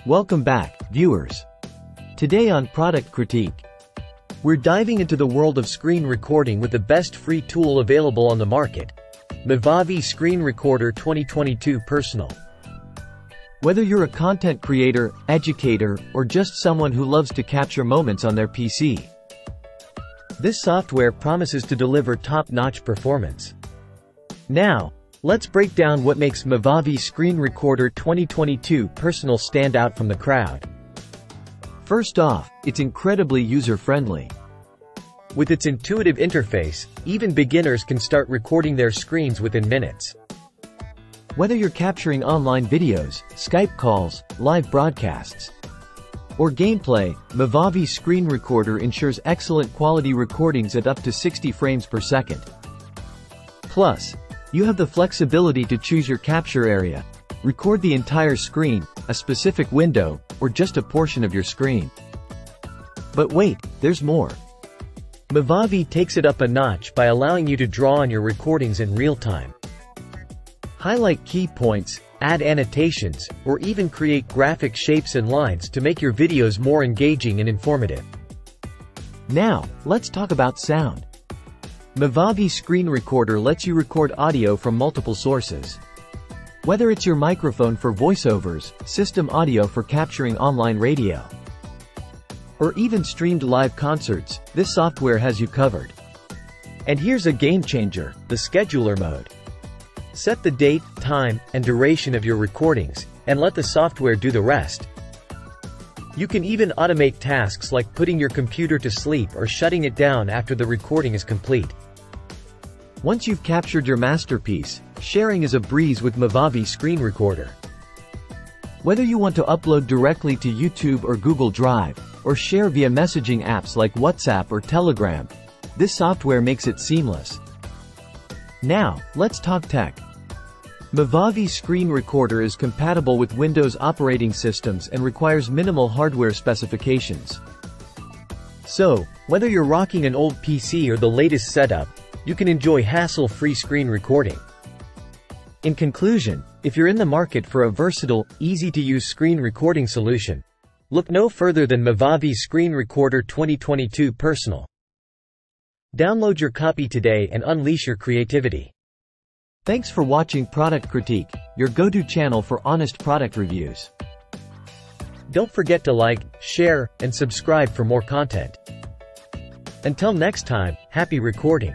Welcome back, viewers. Today on Product Critique, we're diving into the world of screen recording with the best free tool available on the market, Movavi Screen Recorder 2022 Personal. Whether you're a content creator, educator, or just someone who loves to capture moments on their PC, this software promises to deliver top-notch performance. Now, let's break down what makes Movavi Screen Recorder 2022 Personal stand out from the crowd. First off, it's incredibly user-friendly. With its intuitive interface, even beginners can start recording their screens within minutes. Whether you're capturing online videos, Skype calls, live broadcasts, or gameplay, Movavi Screen Recorder ensures excellent quality recordings at up to 60 frames per second. Plus, you have the flexibility to choose your capture area, record the entire screen, a specific window, or just a portion of your screen. But wait, there's more. Movavi takes it up a notch by allowing you to draw on your recordings in real time. Highlight key points, add annotations, or even create graphic shapes and lines to make your videos more engaging and informative. Now, let's talk about sound. Movavi Screen Recorder lets you record audio from multiple sources. Whether it's your microphone for voiceovers, system audio for capturing online radio, or even streamed live concerts, this software has you covered. And here's a game changer, the scheduler mode. Set the date, time, and duration of your recordings, and let the software do the rest. You can even automate tasks like putting your computer to sleep or shutting it down after the recording is complete. Once you've captured your masterpiece, sharing is a breeze with Movavi Screen Recorder. Whether you want to upload directly to YouTube or Google Drive, or share via messaging apps like WhatsApp or Telegram, this software makes it seamless. Now, let's talk tech. Movavi Screen Recorder is compatible with Windows operating systems and requires minimal hardware specifications. So, whether you're rocking an old PC or the latest setup, you can enjoy hassle-free screen recording. In conclusion, if you're in the market for a versatile, easy-to-use screen recording solution, look no further than Movavi Screen Recorder 2022 Personal. Download your copy today and unleash your creativity. Thanks for watching Product Critique, your go-to channel for honest product reviews. Don't forget to like, share, and subscribe for more content. Until next time, happy recording.